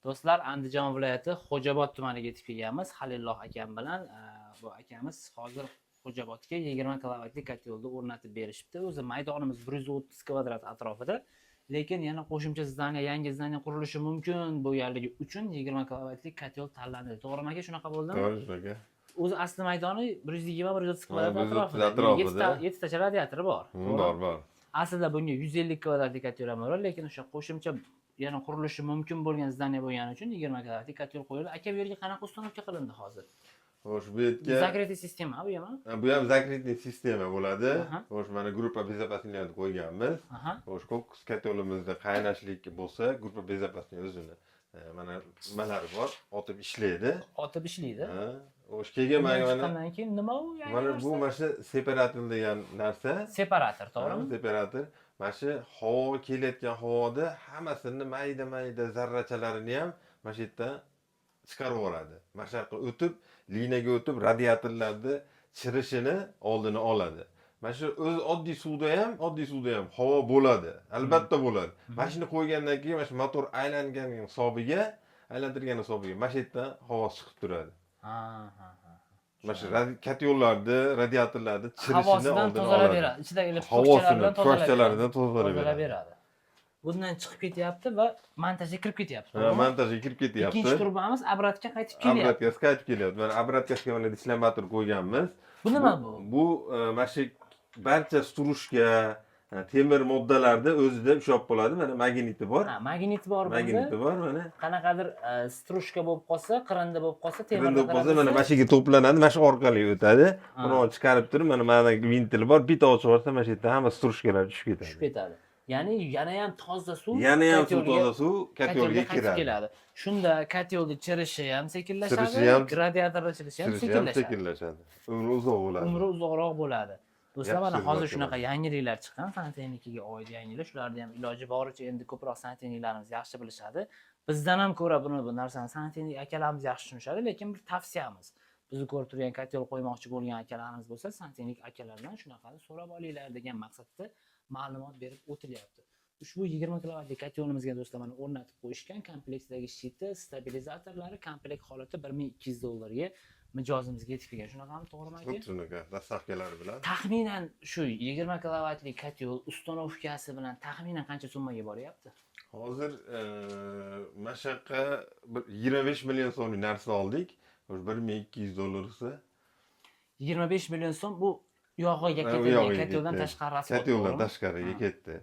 Do'stlar, Andijon viloyati Xo'jobod tumaniga yetib kelganmiz. Halilloh akam bilan bu akamiz hozir Xo'jobodga 20 kilovatlik kotelni o'rnatib berishibdi. O'zi maydonimiz 130 kvadrat atrofida, lekin yana qo'shimcha zdaniya, yangi zdaniya qurilishi mumkin bo'lganligi uchun 20 kilovatlik kotel tanlandi. To'g'rimi aka, shunaqa bo'ldimi? To'g'ri aka. O'zi asli maydoni 120-130 kvadrat atrofida. 7 tacha radiatori bor. Bor. Aslida bunga 150 kvadratlik kotel ham bor, lekin o'sha qo'shimcha yana qurilishi mumkin bo'lgan zdaniya bo'lgani uchun 20 kvadratlik kotel qo'yildi. Aka, bu yerga qanaqa uстановка qilindi hozir? Xo'sh, bu yerga Zakritniy sistema bu ham? Bu ham zakritniy sistema bo'ladi. Xo'sh, mana gruppa безопасности qo'yganmiz. Xo'sh, ko'k kotelimizda qaynashlik bo'lsa, gruppa безопасности o'zini mana nimalari bor, otib ishlaydi. Xo'sh, keyin mana keyin nima u? Mana bu mana separator degan narsa. Separator, to'g'rimi? Separator. Mana shu havo kelayotgan havoda hammasini mayda zarrachalarini ham mana shu yerdan chiqarib yuboradi. Mana shu yoqqa o'tib, liniyaga o'tib, radiatorlarda chirishini oldini oladi. Mana shu o'z oddiy suvda ham havo bo'ladi. Albatta bo'ladi. Mana shuni qo'ygandan keyin mana shu motor aylantirgan hisobiga mana shu yerdan havo chiqib turadi. Mana shu kotellarda, radiatorlarda chirishini oldini oladi. Ichidagi toshchalardan tozalab beradi. Bundan chiqib ketyapti va montajga kirib ketyapti. Montajga kirib ketyapti. Ikkinchi turbamiz obratga qaytib kelyapti. Mana obratgaga mana dislomator qo'yganmiz. Bu nima bu? Bu mana shu barcha strushka, temir moddalarda o'zida ushlab qoladi. Mana magniti bor. Magniti bor bunda. Magniti bor mana. Qanaqadir strushka bo'lib qolsa, qirinda bo'lib qolsa, temirda bo'lib qolsa, mana mashiga to'planadi, mana shu orqali o'tadi. Buni chiqarib turib, mana vintili bor, bitta ochib yuborsa, mana shu yerda hamma strushkalar tushib ketadi. Ya'ni yana ham toza suv, kotelga kiradi. Shunda kotelning chirishi ham sekinlashadi, radiatorda chirishi ham sekinlashadi. Umri uzoq bo'ladi. Umri uzoqroq bo'ladi. Do'stlar, mana hozir shunaqa yangiliklar chiqqan, santexnikaga oid yangilik. Shularni ham iloji boricha endi ko'proq santexniklarimiz yaxshi bilishadi. Bizdan ham ko'ra bu narsani santexnik akalarimiz yaxshi tushunishadi, lekin bir tavsiyamiz. Bizni ko'rib turgan kotel qo'ymoqchi bo'lgan akalarimiz bo'lsa, santexnik akalardan shunaqani so'rab olinglar degan maqsadda ma'lumot berib o'tilyapti. Ushbu 20 kilovatlik kotelimizga do'stlar mana o'rnatib qo'yishgan komplektdagi shiti, stabilizatorlari komplekt holati $1200 mijozimizga yetib kelgan. Shunaqami, to'g'rimi aka? Shunaqa, dastavkalari bilan. Taxminan shu 20 kilovatlik kotel ustanovkasi bilan taxminan qancha summaga boryapti? Hozir mana shu yoqqa 25 million so'mlik narsa oldik. $1200 esa 25 million so'm bu yog'iga ketgan koteldan tashqari rasxod. Koteldan tashqariga ketdi.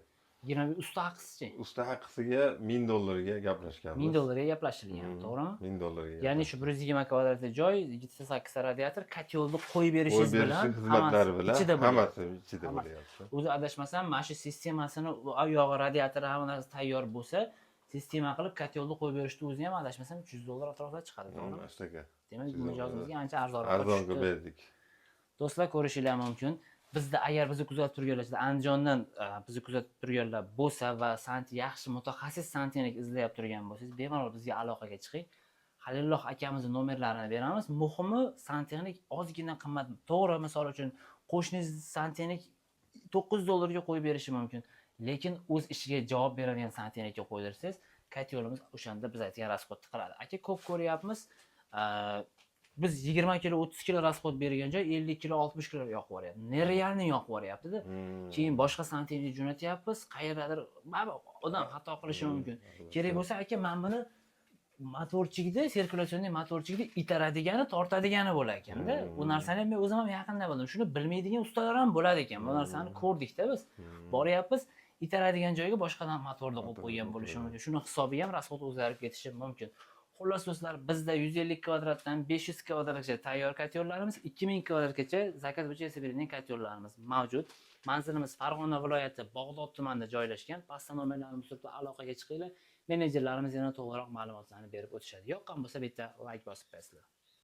20 usta haqisichi? Usta haqisiga $1000 gaplashganmiz. $1000 gaplashilgan, to'g'rimi? $1000. Ya'ni shu 120 kvadratli joy, 78 radiator, kotelni qo'yib berishingiz bilan, xizmatlari bilan hammasi ichida bo'lyapti. O'zi adashmasam, mana shu sistemasini yog'i radiatori hammasi tayyor bo'lsa, sistema qilib kotelni qo'yib berishni o'zi ham adashmasam $300 atrofida chiqadi, to'g'rimi? Astaga. Demak, mijozimizga ancha arzonga berdik. Do'stlar, ko'rishinglar mumkin. Bizda agar bizni kuzatib turganlar, Andijondan bizni kuzatib turganlar bo'lsa va yaxshi mutaxassis santexnik izlayib turgan bo'lsangiz, bemalol bizga aloqaga chiqing. Halilloh akamizning nomerlarini beramiz. Muhimi, santexnik ozgina qimmat. To'g'ri, misol uchun qo'shningiz santexnik $9 ga qo'yib berishi mumkin. Lekin o'z ishiga javob beradigan santexnikka qo'ydirsangiz, kotelimiz o'shanda biz aytgan rasxodni qiladi. Aka, ko'p ko'ryapmiz. Biz 20 kilo, 30 kilo rasxod bergan joy 50 kilo, 60 kilo yoqib yuboryapti. Nerealni yoqib yuboryapti-da. Keyin boshqa santexnik jo'natyapmiz. Qayerdadir odam xato qilishi mumkin. Kerak bo'lsa, aka, men buni motorchikda, sirkulyasionniy motorchikda itaradigani, tortadigani bo'lar ekanda. Bu narsani men o'zim ham yaqinda bildim. Shuni bilmaydigan ustalar ham bo'lar ekan. Bu narsani ko'rdik-da biz. Boryapmiz, itaradigan joyga boshqadan motorni qo'yib qo'ygan bo'lishi mumkin. Shuni hisobiga ham rasxod o'zgarib ketishi mumkin. Xullas do'stlar, bizda 150 kvadratdan 500 kvadratgacha tayyor kotellarimiz, 2000 kvadratgacha zakaz bo'yicha berilgan kotellarimiz mavjud. Manzilimiz Farg'ona viloyati Bog'dod tumanida joylashgan. Pastda nomerlarimiz bilan aloqaga chiqinglar. Menejerlarimiz yana to'g'riroq ma'lumotlarni berib o'tishadi. Yoqqan bo'lsa, bitta like bosib qo'yasizlar.